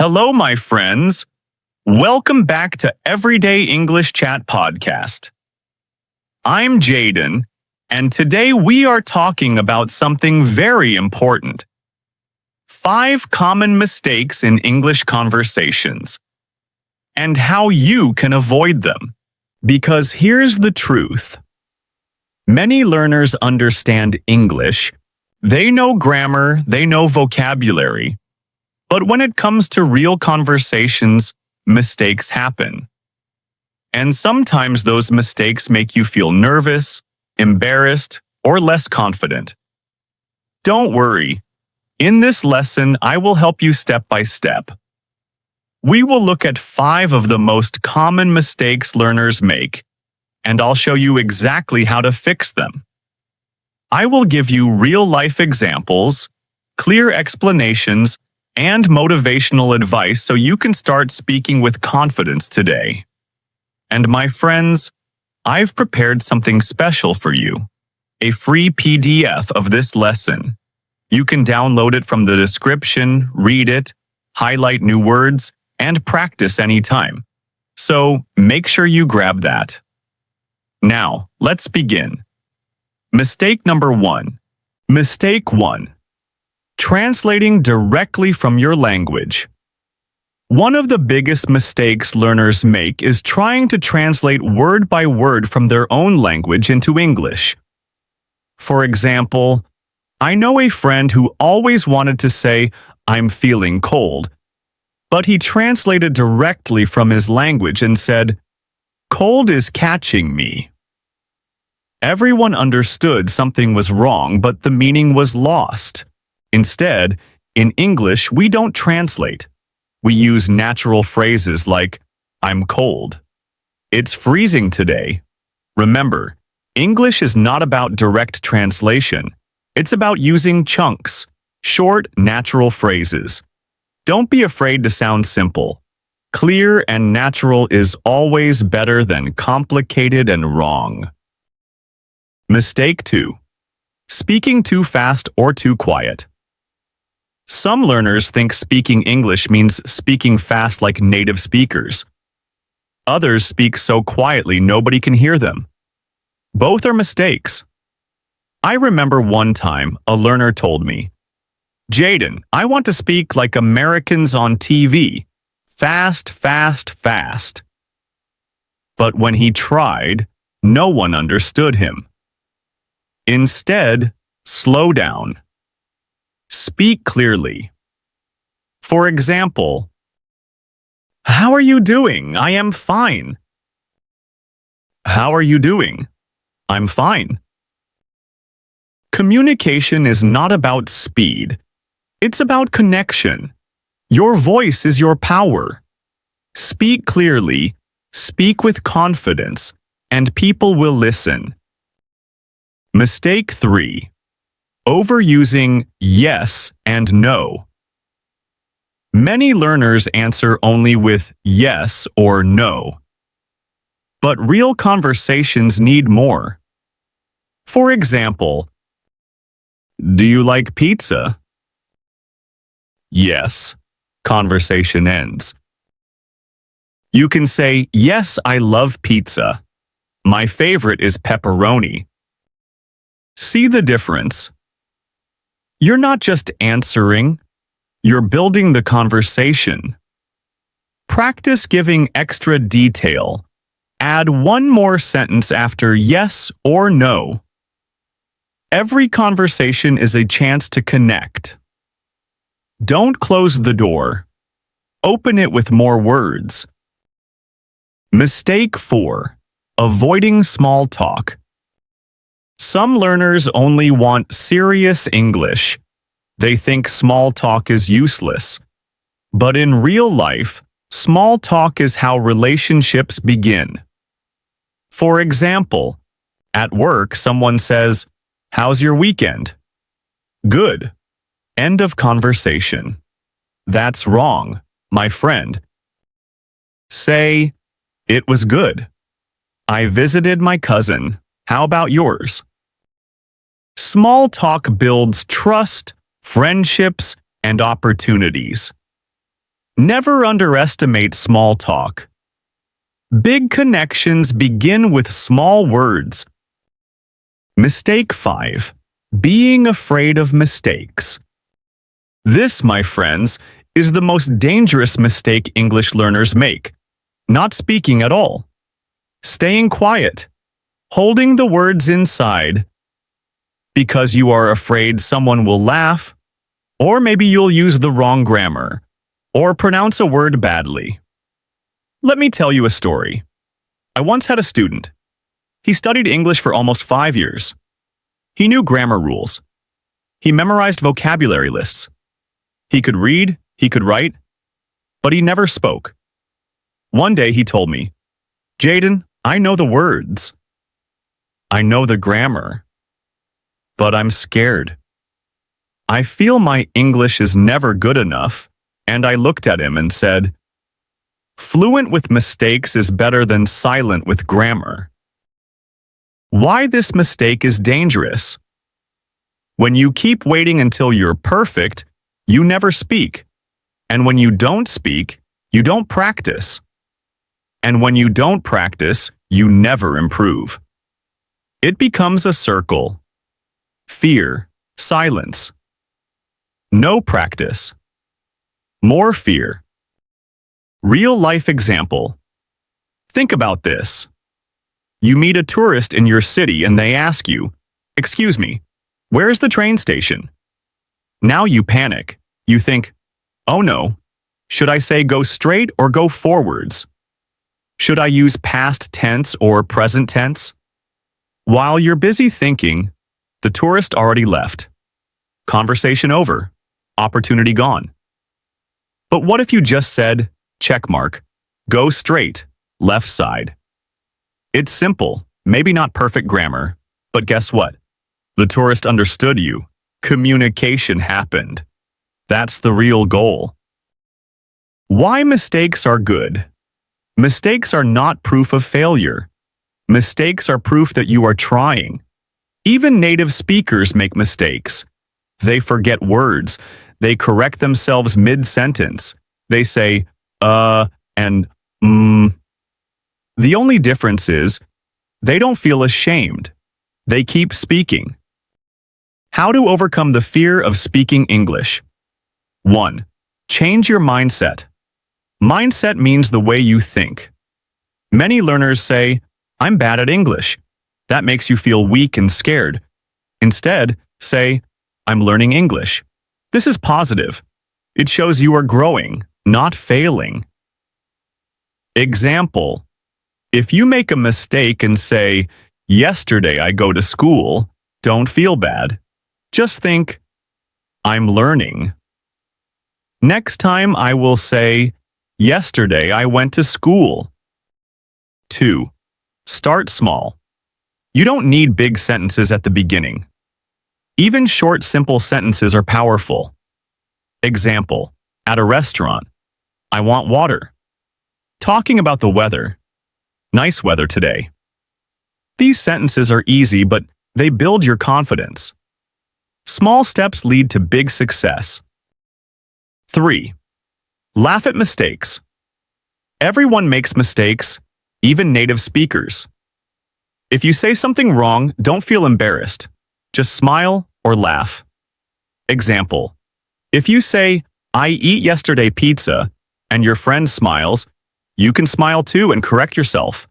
Hello, my friends. Welcome back to Everyday English Chat Podcast. I'm Jayden, and today we are talking about something very important. 5 common mistakes in English conversations, and how you can avoid them. Because here's the truth. Many learners understand English. They know grammar, they know vocabulary. But when it comes to real conversations, mistakes happen. And sometimes those mistakes make you feel nervous, embarrassed, or less confident. Don't worry. In this lesson, I will help you step by step. We will look at 5 of the most common mistakes learners make, and I'll show you exactly how to fix them. I will give you real-life examples, clear explanations, and motivational advice so you can start speaking with confidence today. And my friends, I've prepared something special for you, a free PDF of this lesson. You can download it from the description, read it, highlight new words, and practice anytime. So make sure you grab that. Now, let's begin. Mistake number 1. Mistake 1. Translating directly from your language. One of the biggest mistakes learners make is trying to translate word by word from their own language into English. For example, I know a friend who always wanted to say, "I'm feeling cold," but he translated directly from his language and said, "Cold is catching me." Everyone understood something was wrong, but the meaning was lost. Instead, in English, we don't translate. We use natural phrases like, "I'm cold." "It's freezing today." Remember, English is not about direct translation. It's about using chunks, short, natural phrases. Don't be afraid to sound simple. Clear and natural is always better than complicated and wrong. Mistake 2. Speaking too fast or too quiet. Some learners think speaking English means speaking fast like native speakers. Others speak so quietly nobody can hear them. Both are mistakes. I remember one time a learner told me, "Jayden, I want to speak like Americans on TV. Fast, fast, fast." But when he tried, no one understood him. Instead, slow down. Speak clearly. For example, "How are you doing? I am fine." "How are you doing?" "I'm fine." Communication is not about speed. It's about connection. Your voice is your power. Speak clearly, speak with confidence, and people will listen. Mistake 3. Overusing yes and no. Many learners answer only with yes or no. But real conversations need more. For example, "Do you like pizza?" "Yes." Conversation ends. You can say, "Yes, I love pizza. My favorite is pepperoni." See the difference? You're not just answering, you're building the conversation. Practice giving extra detail. Add one more sentence after yes or no. Every conversation is a chance to connect. Don't close the door. Open it with more words. Mistake 4. Avoiding small talk. Some learners only want serious English. They think small talk is useless. But in real life, small talk is how relationships begin. For example, at work someone says, "How's your weekend?" "Good." End of conversation. That's wrong, my friend. Say, "It was good. I visited my cousin. How about yours?" Small talk builds trust, friendships, and opportunities. Never underestimate small talk. Big connections begin with small words. Mistake 5. Being afraid of mistakes. This, my friends, is the most dangerous mistake English learners make. Not speaking at all. Staying quiet. Holding the words inside. Because you are afraid someone will laugh, or maybe you'll use the wrong grammar, or pronounce a word badly. Let me tell you a story. I once had a student. He studied English for almost 5 years. He knew grammar rules. He memorized vocabulary lists. He could read, he could write, but he never spoke. One day he told me, "Jayden, I know the words. I know the grammar, but I'm scared. I feel my English is never good enough." And I looked at him and said, "Fluent with mistakes is better than silent with grammar." Why this mistake is dangerous? When you keep waiting until you're perfect, you never speak. And when you don't speak, you don't practice. And when you don't practice, you never improve. It becomes a circle. Fear, silence. No practice. More fear. Real-life example. Think about this. You meet a tourist in your city and they ask you, "Excuse me, where's the train station?" Now you panic. You think, "Oh no, should I say go straight or go forwards? Should I use past tense or present tense?" While you're busy thinking, the tourist already left. Conversation over. Opportunity gone. But what if you just said, checkmark, go straight, left side? It's simple, maybe not perfect grammar, but guess what? The tourist understood you. Communication happened. That's the real goal. Why mistakes are good? Mistakes are not proof of failure. Mistakes are proof that you are trying. Even native speakers make mistakes. They forget words. They correct themselves mid-sentence. They say, and The only difference is, they don't feel ashamed. They keep speaking. How to overcome the fear of speaking English. 1. Change your mindset. Mindset means the way you think. Many learners say, "I'm bad at English." That makes you feel weak and scared. Instead, say, "I'm learning English." This is positive. It shows you are growing, not failing. Example. If you make a mistake and say, "Yesterday I go to school," don't feel bad. Just think, "I'm learning." Next time I will say, "Yesterday I went to school." 2. Start small. You don't need big sentences at the beginning. Even short, simple sentences are powerful. Example, at a restaurant, "I want water." Talking about the weather, "Nice weather today." These sentences are easy, but they build your confidence. Small steps lead to big success. 3. Laugh at mistakes. Everyone makes mistakes, even native speakers. If you say something wrong, don't feel embarrassed. Just smile or laugh. Example, if you say, "I eat yesterday pizza," and your friend smiles, you can smile too and correct yourself.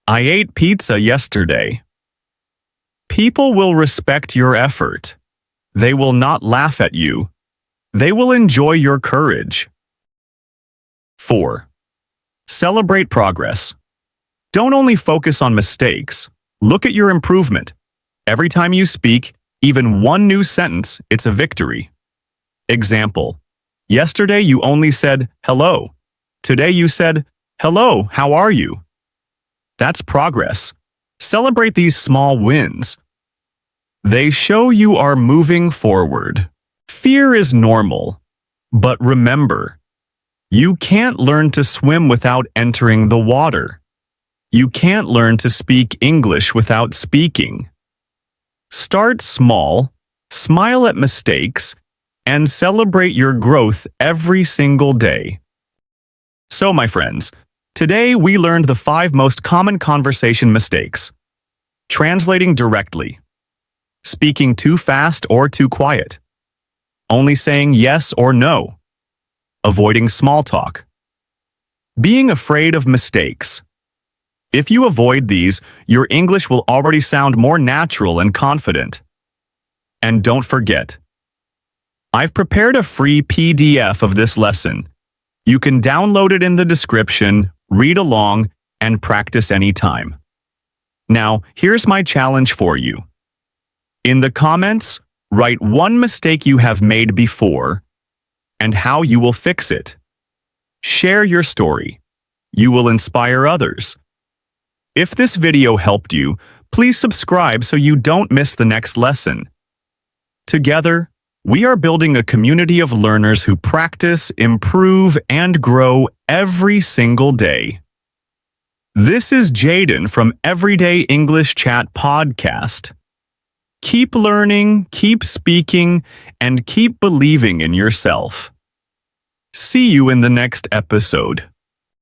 "I ate pizza yesterday." People will respect your effort. They will not laugh at you. They will enjoy your courage. 4. Celebrate progress. Don't only focus on mistakes. Look at your improvement. Every time you speak, even one new sentence, it's a victory. Example, yesterday you only said, "Hello." Today you said, "Hello, how are you?" That's progress. Celebrate these small wins. They show you are moving forward. Fear is normal, but remember, you can't learn to swim without entering the water. You can't learn to speak English without speaking. Start small, smile at mistakes, and celebrate your growth every single day. So, my friends, today we learned the 5 most common conversation mistakes. Translating directly. Speaking too fast or too quiet. Only saying yes or no. Avoiding small talk. Being afraid of mistakes. If you avoid these, your English will already sound more natural and confident. And don't forget, I've prepared a free PDF of this lesson. You can download it in the description, read along, and practice anytime. Now, here's my challenge for you. In the comments, write one mistake you have made before and how you will fix it. Share your story. You will inspire others. If this video helped you, please subscribe so you don't miss the next lesson. Together, we are building a community of learners who practice, improve, and grow every single day. This is Jayden from Everyday English Chat Podcast. Keep learning, keep speaking, and keep believing in yourself. See you in the next episode.